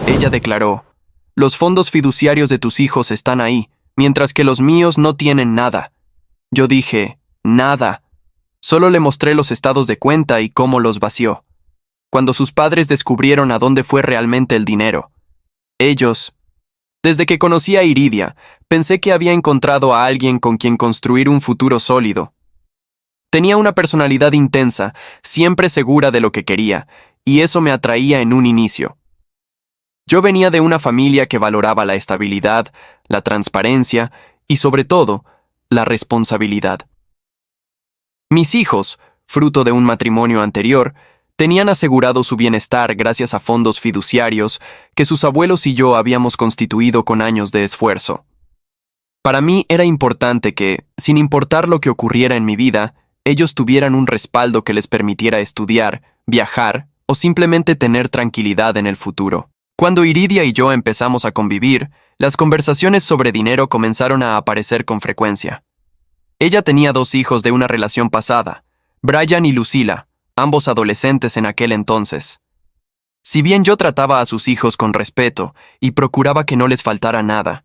Ella declaró: «Los fondos fiduciarios de tus hijos están ahí, mientras que los míos no tienen nada». Yo dije: «Nada». Solo le mostré los estados de cuenta y cómo los vació. Cuando sus padres descubrieron a dónde fue realmente el dinero. Desde que conocí a Iridia, pensé que había encontrado a alguien con quien construir un futuro sólido. Tenía una personalidad intensa, siempre segura de lo que quería, y eso me atraía en un inicio. Yo venía de una familia que valoraba la estabilidad, la transparencia y, sobre todo, la responsabilidad. Mis hijos, fruto de un matrimonio anterior, tenían asegurado su bienestar gracias a fondos fiduciarios que sus abuelos y yo habíamos constituido con años de esfuerzo. Para mí era importante que, sin importar lo que ocurriera en mi vida, ellos tuvieran un respaldo que les permitiera estudiar, viajar o simplemente tener tranquilidad en el futuro. Cuando Iridia y yo empezamos a convivir, las conversaciones sobre dinero comenzaron a aparecer con frecuencia. Ella tenía 2 hijos de una relación pasada, Brian y Lucila, ambos adolescentes en aquel entonces. Si bien yo trataba a sus hijos con respeto y procuraba que no les faltara nada,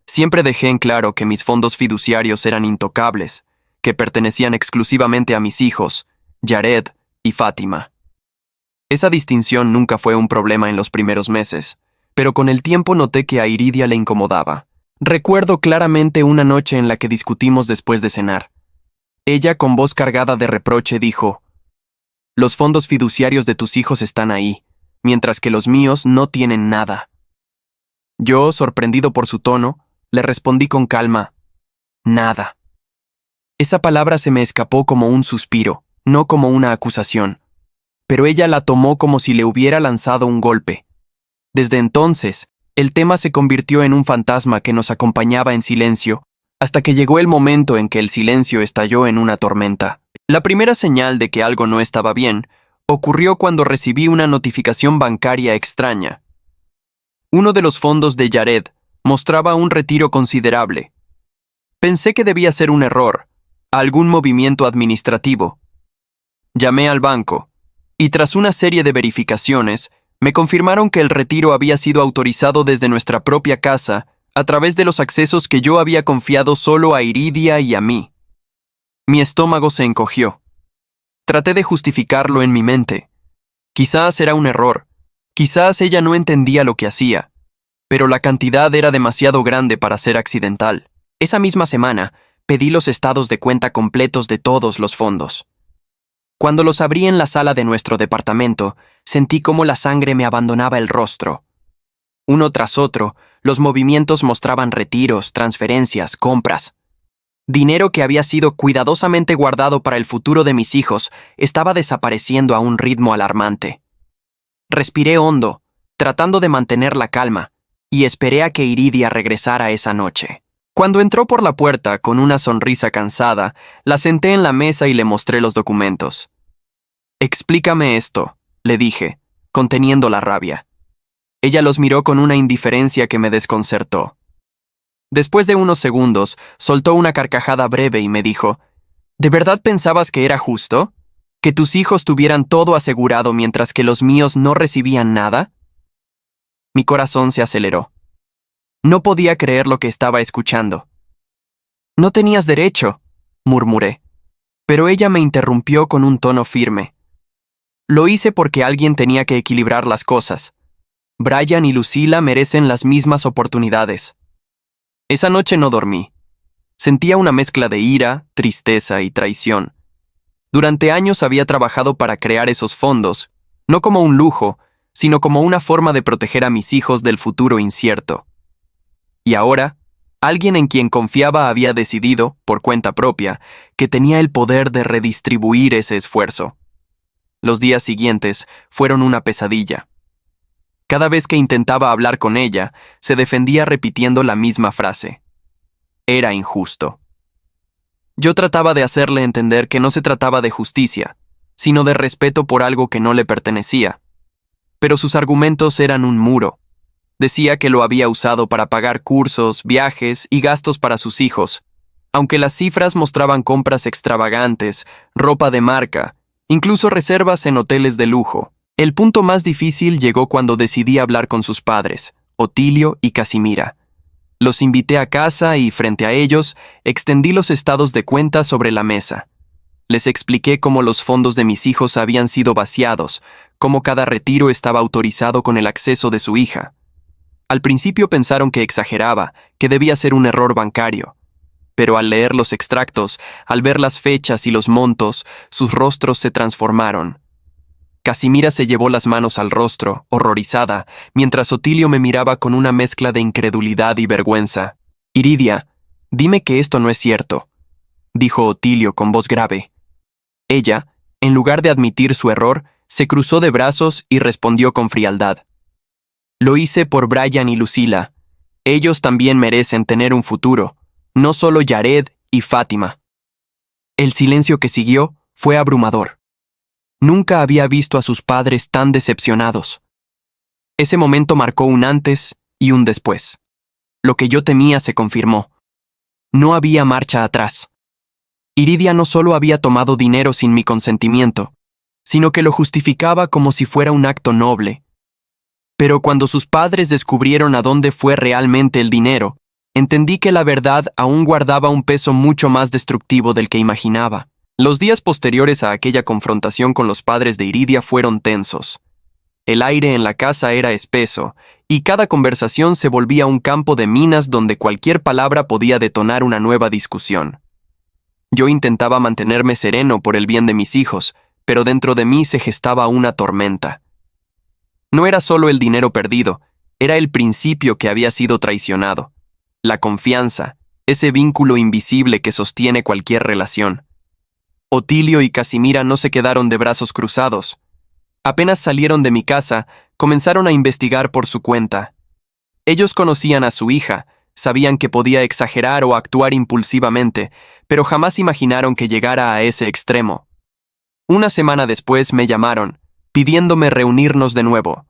siempre dejé en claro que mis fondos fiduciarios eran intocables, que pertenecían exclusivamente a mis hijos, Jared y Fátima. Esa distinción nunca fue un problema en los primeros meses, pero con el tiempo noté que a Iridia le incomodaba. Recuerdo claramente una noche en la que discutimos después de cenar. Ella, con voz cargada de reproche, dijo: «Los fondos fiduciarios de tus hijos están ahí, mientras que los míos no tienen nada». Yo, sorprendido por su tono, le respondí con calma: «Nada». Esa palabra se me escapó como un suspiro, no como una acusación, pero ella la tomó como si le hubiera lanzado un golpe. Desde entonces, el tema se convirtió en un fantasma que nos acompañaba en silencio, hasta que llegó el momento en que el silencio estalló en una tormenta. La primera señal de que algo no estaba bien ocurrió cuando recibí una notificación bancaria extraña. Uno de los fondos de Jared mostraba un retiro considerable. Pensé que debía ser un error, algún movimiento administrativo. Llamé al banco, y tras una serie de verificaciones, me confirmaron que el retiro había sido autorizado desde nuestra propia casa a través de los accesos que yo había confiado solo a Iridia y a mí. Mi estómago se encogió. Traté de justificarlo en mi mente. Quizás era un error, quizás ella no entendía lo que hacía, pero la cantidad era demasiado grande para ser accidental. Esa misma semana, pedí los estados de cuenta completos de todos los fondos. Cuando los abrí en la sala de nuestro departamento, sentí cómo la sangre me abandonaba el rostro. Uno tras otro, los movimientos mostraban retiros, transferencias, compras. Dinero que había sido cuidadosamente guardado para el futuro de mis hijos estaba desapareciendo a un ritmo alarmante. Respiré hondo, tratando de mantener la calma, y esperé a que Iridia regresara esa noche. Cuando entró por la puerta con una sonrisa cansada, la senté en la mesa y le mostré los documentos. «Explícame esto», le dije, conteniendo la rabia. Ella los miró con una indiferencia que me desconcertó. Después de unos segundos, soltó una carcajada breve y me dijo: «¿De verdad pensabas que era justo? ¿Que tus hijos tuvieran todo asegurado mientras que los míos no recibían nada?» Mi corazón se aceleró. No podía creer lo que estaba escuchando. «No tenías derecho», murmuré, pero ella me interrumpió con un tono firme. «Lo hice porque alguien tenía que equilibrar las cosas. Brian y Lucila merecen las mismas oportunidades». Esa noche no dormí. Sentía una mezcla de ira, tristeza y traición. Durante años había trabajado para crear esos fondos, no como un lujo, sino como una forma de proteger a mis hijos del futuro incierto. Y ahora, alguien en quien confiaba había decidido, por cuenta propia, que tenía el poder de redistribuir ese esfuerzo. Los días siguientes fueron una pesadilla. Cada vez que intentaba hablar con ella, se defendía repitiendo la misma frase. Era injusto. Yo trataba de hacerle entender que no se trataba de justicia, sino de respeto por algo que no le pertenecía. Pero sus argumentos eran un muro. Decía que lo había usado para pagar cursos, viajes y gastos para sus hijos, aunque las cifras mostraban compras extravagantes, ropa de marca, incluso reservas en hoteles de lujo. El punto más difícil llegó cuando decidí hablar con sus padres, Otilio y Casimira. Los invité a casa y, frente a ellos, extendí los estados de cuenta sobre la mesa. Les expliqué cómo los fondos de mis hijos habían sido vaciados, cómo cada retiro estaba autorizado con el acceso de su hija. Al principio pensaron que exageraba, que debía ser un error bancario. Pero al leer los extractos, al ver las fechas y los montos, sus rostros se transformaron. Casimira se llevó las manos al rostro, horrorizada, mientras Otilio me miraba con una mezcla de incredulidad y vergüenza. «Iridia, dime que esto no es cierto», dijo Otilio con voz grave. Ella, en lugar de admitir su error, se cruzó de brazos y respondió con frialdad. «Lo hice por Brian y Lucila. Ellos también merecen tener un futuro, no solo Jared y Fátima». El silencio que siguió fue abrumador. Nunca había visto a sus padres tan decepcionados. Ese momento marcó un antes y un después. Lo que yo temía se confirmó. No había marcha atrás. Iridia no solo había tomado dinero sin mi consentimiento, sino que lo justificaba como si fuera un acto noble. Pero cuando sus padres descubrieron a dónde fue realmente el dinero, entendí que la verdad aún guardaba un peso mucho más destructivo del que imaginaba. Los días posteriores a aquella confrontación con los padres de Iridia fueron tensos. El aire en la casa era espeso, y cada conversación se volvía un campo de minas donde cualquier palabra podía detonar una nueva discusión. Yo intentaba mantenerme sereno por el bien de mis hijos, pero dentro de mí se gestaba una tormenta. No era solo el dinero perdido, era el principio que había sido traicionado. La confianza, ese vínculo invisible que sostiene cualquier relación. Otilio y Casimira no se quedaron de brazos cruzados. Apenas salieron de mi casa, comenzaron a investigar por su cuenta. Ellos conocían a su hija, sabían que podía exagerar o actuar impulsivamente, pero jamás imaginaron que llegara a ese extremo. Una semana después me llamaron, pidiéndome reunirnos de nuevo.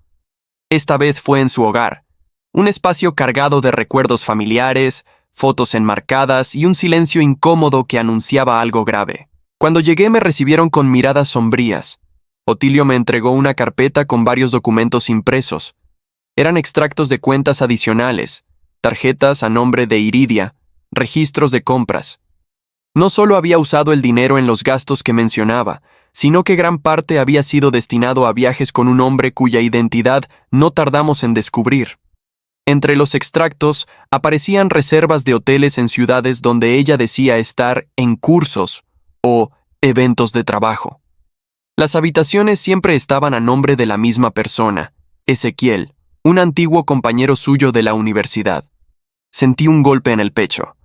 Esta vez fue en su hogar, un espacio cargado de recuerdos familiares, fotos enmarcadas y un silencio incómodo que anunciaba algo grave. Cuando llegué me recibieron con miradas sombrías. Otilio me entregó una carpeta con varios documentos impresos. Eran extractos de cuentas adicionales, tarjetas a nombre de Iridia, registros de compras. No solo había usado el dinero en los gastos que mencionaba, sino que gran parte había sido destinado a viajes con un hombre cuya identidad no tardamos en descubrir. Entre los extractos aparecían reservas de hoteles en ciudades donde ella decía estar en cursos o eventos de trabajo. Las habitaciones siempre estaban a nombre de la misma persona, Ezequiel, un antiguo compañero suyo de la universidad. Sentí un golpe en el pecho.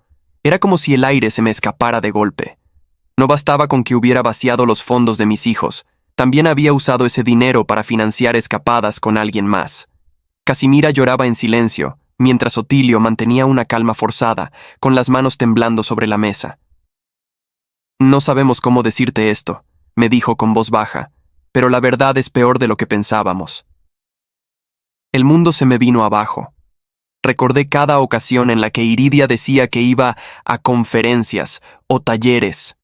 Era como si el aire se me escapara de golpe. No bastaba con que hubiera vaciado los fondos de mis hijos, también había usado ese dinero para financiar escapadas con alguien más. Casimira lloraba en silencio, mientras Otilio mantenía una calma forzada, con las manos temblando sobre la mesa. «No sabemos cómo decirte esto», me dijo con voz baja, «pero la verdad es peor de lo que pensábamos». El mundo se me vino abajo. Recordé cada ocasión en la que Iridia decía que iba a conferencias o talleres,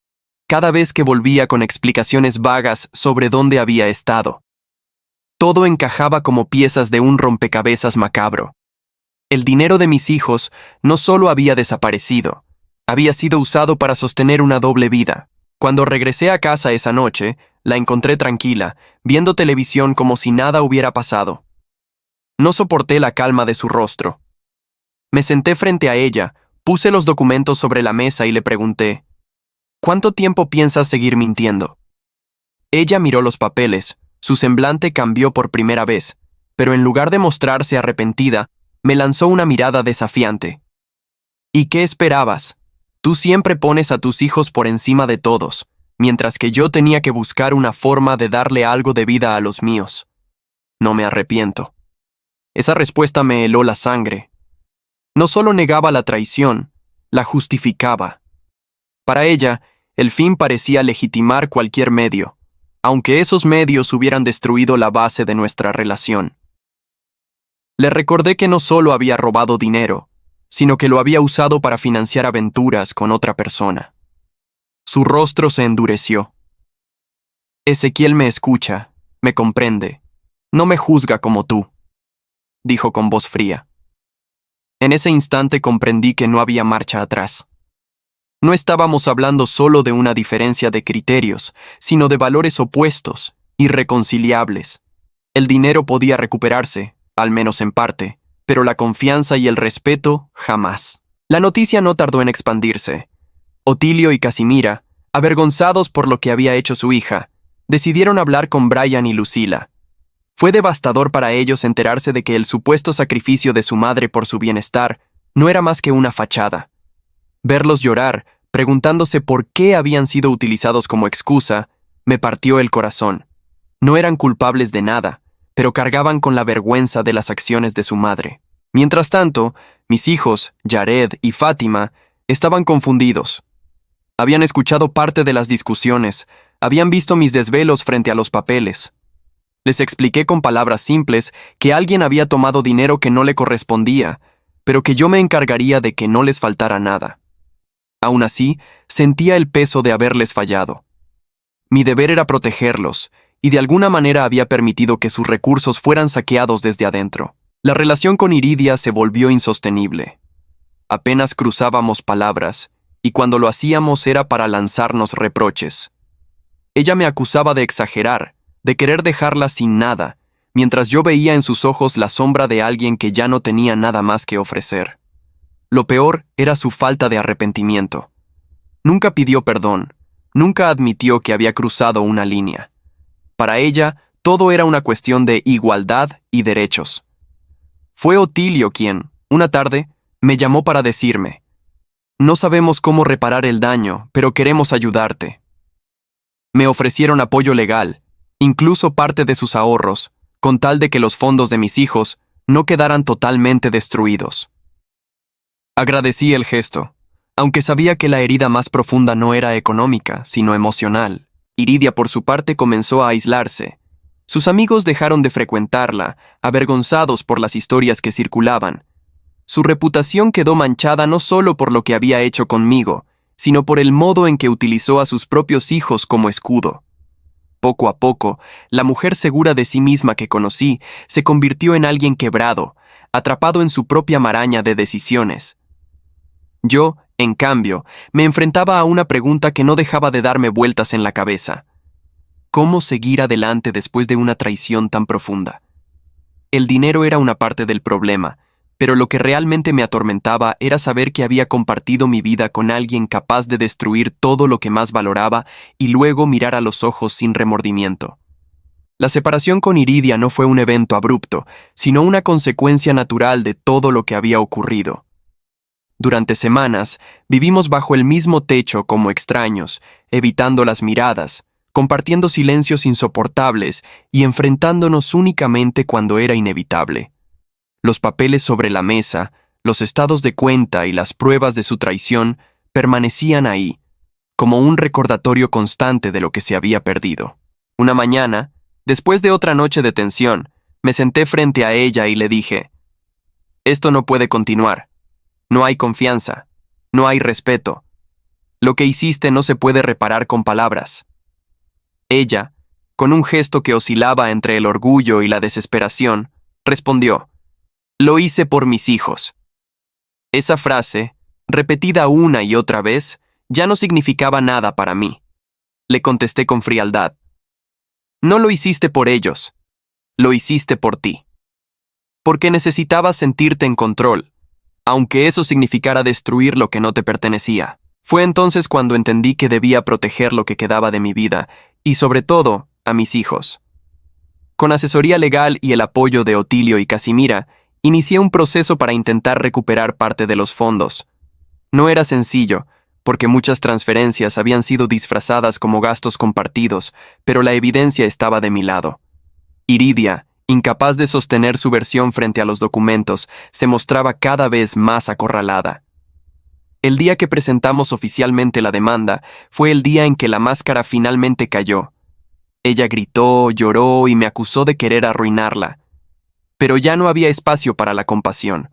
cada vez que volvía con explicaciones vagas sobre dónde había estado. Todo encajaba como piezas de un rompecabezas macabro. El dinero de mis hijos no solo había desaparecido, había sido usado para sostener una doble vida. Cuando regresé a casa esa noche, la encontré tranquila, viendo televisión como si nada hubiera pasado. No soporté la calma de su rostro. Me senté frente a ella, puse los documentos sobre la mesa y le pregunté, «¿Cuánto tiempo piensas seguir mintiendo?» Ella miró los papeles, su semblante cambió por primera vez, pero en lugar de mostrarse arrepentida, me lanzó una mirada desafiante. «¿Y qué esperabas? Tú siempre pones a tus hijos por encima de todos, mientras que yo tenía que buscar una forma de darle algo de vida a los míos. No me arrepiento». Esa respuesta me heló la sangre. No solo negaba la traición, la justificaba. Para ella, el fin parecía legitimar cualquier medio, aunque esos medios hubieran destruido la base de nuestra relación. Le recordé que no solo había robado dinero, sino que lo había usado para financiar aventuras con otra persona. Su rostro se endureció. Ezequiel me escucha, me comprende, No me juzga como tú, dijo con voz fría. En ese instante comprendí que no había marcha atrás. No estábamos hablando solo de una diferencia de criterios, sino de valores opuestos, irreconciliables. El dinero podía recuperarse, al menos en parte, pero la confianza y el respeto jamás. La noticia no tardó en expandirse. Otilio y Casimira, avergonzados por lo que había hecho su hija, decidieron hablar con Brian y Lucila. Fue devastador para ellos enterarse de que el supuesto sacrificio de su madre por su bienestar no era más que una fachada. Verlos llorar, preguntándose por qué habían sido utilizados como excusa, me partió el corazón. No eran culpables de nada, pero cargaban con la vergüenza de las acciones de su madre. Mientras tanto, mis hijos, Jared y Fátima, estaban confundidos. Habían escuchado parte de las discusiones, habían visto mis desvelos frente a los papeles. Les expliqué con palabras simples que alguien había tomado dinero que no le correspondía, pero que yo me encargaría de que no les faltara nada. Aún así, sentía el peso de haberles fallado. Mi deber era protegerlos, y de alguna manera había permitido que sus recursos fueran saqueados desde adentro. La relación con Iridia se volvió insostenible. Apenas cruzábamos palabras, y cuando lo hacíamos era para lanzarnos reproches. Ella me acusaba de exagerar, de querer dejarla sin nada, mientras yo veía en sus ojos la sombra de alguien que ya no tenía nada más que ofrecer. Lo peor era su falta de arrepentimiento. Nunca pidió perdón, nunca admitió que había cruzado una línea. Para ella, todo era una cuestión de igualdad y derechos. Fue Otilio quien, una tarde, me llamó para decirme: «No sabemos cómo reparar el daño, pero queremos ayudarte». Me ofrecieron apoyo legal, incluso parte de sus ahorros, con tal de que los fondos de mis hijos no quedaran totalmente destruidos. Agradecí el gesto, aunque sabía que la herida más profunda no era económica, sino emocional. Iridia, por su parte, comenzó a aislarse. Sus amigos dejaron de frecuentarla, avergonzados por las historias que circulaban. Su reputación quedó manchada no solo por lo que había hecho conmigo, sino por el modo en que utilizó a sus propios hijos como escudo. Poco a poco, la mujer segura de sí misma que conocí se convirtió en alguien quebrado, atrapado en su propia maraña de decisiones. Yo, en cambio, me enfrentaba a una pregunta que no dejaba de darme vueltas en la cabeza. ¿Cómo seguir adelante después de una traición tan profunda? El dinero era una parte del problema, pero lo que realmente me atormentaba era saber que había compartido mi vida con alguien capaz de destruir todo lo que más valoraba y luego mirar a los ojos sin remordimiento. La separación con Iridia no fue un evento abrupto, sino una consecuencia natural de todo lo que había ocurrido. Durante semanas, vivimos bajo el mismo techo como extraños, evitando las miradas, compartiendo silencios insoportables y enfrentándonos únicamente cuando era inevitable. Los papeles sobre la mesa, los estados de cuenta y las pruebas de su traición permanecían ahí, como un recordatorio constante de lo que se había perdido. Una mañana, después de otra noche de tensión, me senté frente a ella y le dije: «Esto no puede continuar. No hay confianza, no hay respeto. Lo que hiciste no se puede reparar con palabras». Ella, con un gesto que oscilaba entre el orgullo y la desesperación, respondió: «Lo hice por mis hijos». Esa frase, repetida una y otra vez, ya no significaba nada para mí. Le contesté con frialdad: «No lo hiciste por ellos, lo hiciste por ti. Porque necesitabas sentirte en control, aunque eso significara destruir lo que no te pertenecía». Fue entonces cuando entendí que debía proteger lo que quedaba de mi vida, y sobre todo, a mis hijos. Con asesoría legal y el apoyo de Otilio y Casimira, inicié un proceso para intentar recuperar parte de los fondos. No era sencillo, porque muchas transferencias habían sido disfrazadas como gastos compartidos, pero la evidencia estaba de mi lado. Iridia, incapaz de sostener su versión frente a los documentos, se mostraba cada vez más acorralada. El día que presentamos oficialmente la demanda fue el día en que la máscara finalmente cayó. Ella gritó, lloró y me acusó de querer arruinarla. Pero ya no había espacio para la compasión.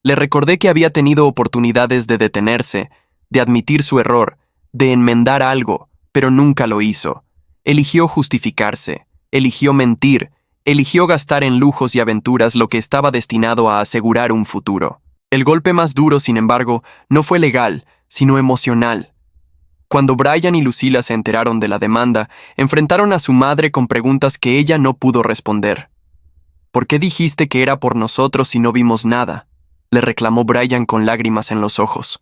Le recordé que había tenido oportunidades de detenerse, de admitir su error, de enmendar algo, pero nunca lo hizo. Eligió justificarse, eligió mentir, eligió gastar en lujos y aventuras lo que estaba destinado a asegurar un futuro. El golpe más duro, sin embargo, no fue legal, sino emocional. Cuando Brian y Lucila se enteraron de la demanda, enfrentaron a su madre con preguntas que ella no pudo responder. ¿Por qué dijiste que era por nosotros si no vimos nada?, le reclamó Brian con lágrimas en los ojos.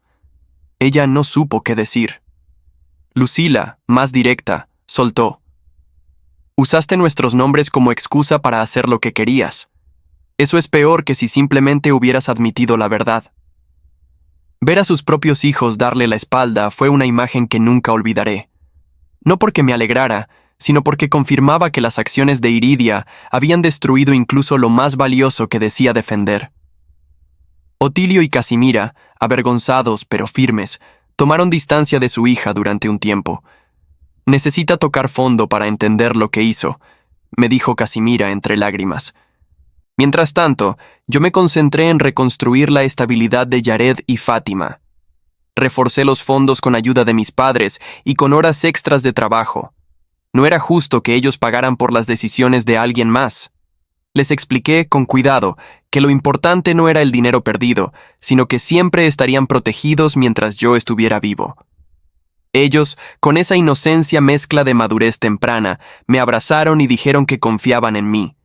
Ella no supo qué decir. Lucila, más directa, soltó. Usaste nuestros nombres como excusa para hacer lo que querías. Eso es peor que si simplemente hubieras admitido la verdad. Ver a sus propios hijos darle la espalda fue una imagen que nunca olvidaré. No porque me alegrara, sino porque confirmaba que las acciones de Iridia habían destruido incluso lo más valioso que decía defender. Otilio y Casimira, avergonzados pero firmes, tomaron distancia de su hija durante un tiempo. Necesita tocar fondo para entender lo que hizo, me dijo Casimira entre lágrimas. Mientras tanto, yo me concentré en reconstruir la estabilidad de Jared y Fátima. Reforcé los fondos con ayuda de mis padres y con horas extras de trabajo. No era justo que ellos pagaran por las decisiones de alguien más. Les expliqué con cuidado que lo importante no era el dinero perdido, sino que siempre estarían protegidos mientras yo estuviera vivo. Ellos, con esa inocencia mezcla de madurez temprana, me abrazaron y dijeron que confiaban en mí.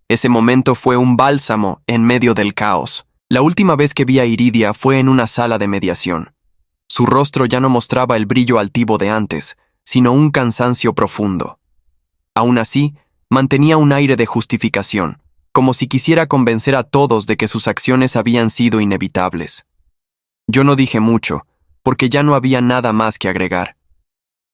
Ese momento fue un bálsamo en medio del caos. La última vez que vi a Iridia fue en una sala de mediación. Su rostro ya no mostraba el brillo altivo de antes, sino un cansancio profundo. Aún así, mantenía un aire de justificación, como si quisiera convencer a todos de que sus acciones habían sido inevitables. Yo no dije mucho, porque ya no había nada más que agregar.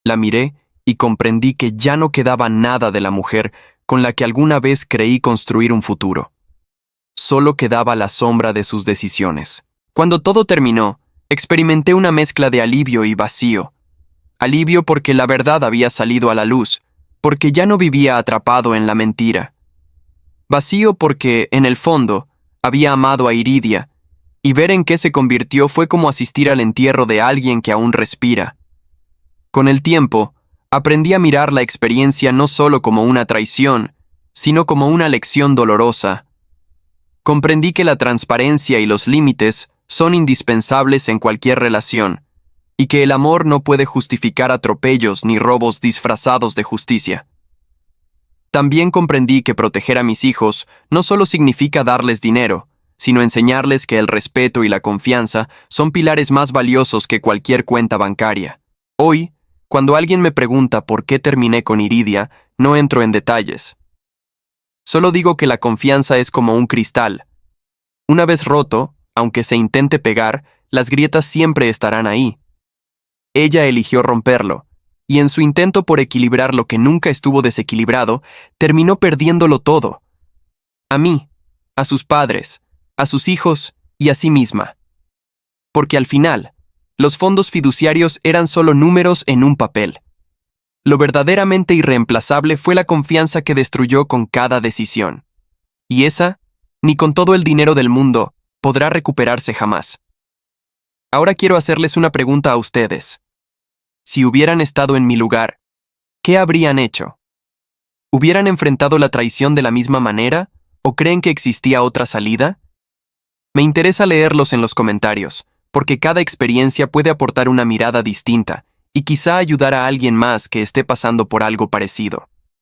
La miré y comprendí que ya no quedaba nada de la mujer con la que alguna vez creí construir un futuro. Solo quedaba la sombra de sus decisiones. Cuando todo terminó, experimenté una mezcla de alivio y vacío. Alivio porque la verdad había salido a la luz, porque ya no vivía atrapado en la mentira. Vacío porque, en el fondo, había amado a Iridia, y ver en qué se convirtió fue como asistir al entierro de alguien que aún respira. Con el tiempo, aprendí a mirar la experiencia no solo como una traición, sino como una lección dolorosa. Comprendí que la transparencia y los límites son indispensables en cualquier relación, y que el amor no puede justificar atropellos ni robos disfrazados de justicia. También comprendí que proteger a mis hijos no solo significa darles dinero, sino enseñarles que el respeto y la confianza son pilares más valiosos que cualquier cuenta bancaria. Hoy, cuando alguien me pregunta por qué terminé con Iridia, no entro en detalles. Solo digo que la confianza es como un cristal. Una vez roto, aunque se intente pegar, las grietas siempre estarán ahí. Ella eligió romperlo, y en su intento por equilibrar lo que nunca estuvo desequilibrado, terminó perdiéndolo todo. A mí, a sus padres, a sus hijos y a sí misma. Porque al final, los fondos fiduciarios eran solo números en un papel. Lo verdaderamente irreemplazable fue la confianza que destruyó con cada decisión. Y esa, ni con todo el dinero del mundo, podrá recuperarse jamás. Ahora quiero hacerles una pregunta a ustedes. Si hubieran estado en mi lugar, ¿qué habrían hecho? ¿Hubieran enfrentado la traición de la misma manera o creen que existía otra salida? Me interesa leerlos en los comentarios, porque cada experiencia puede aportar una mirada distinta y quizá ayudar a alguien más que esté pasando por algo parecido.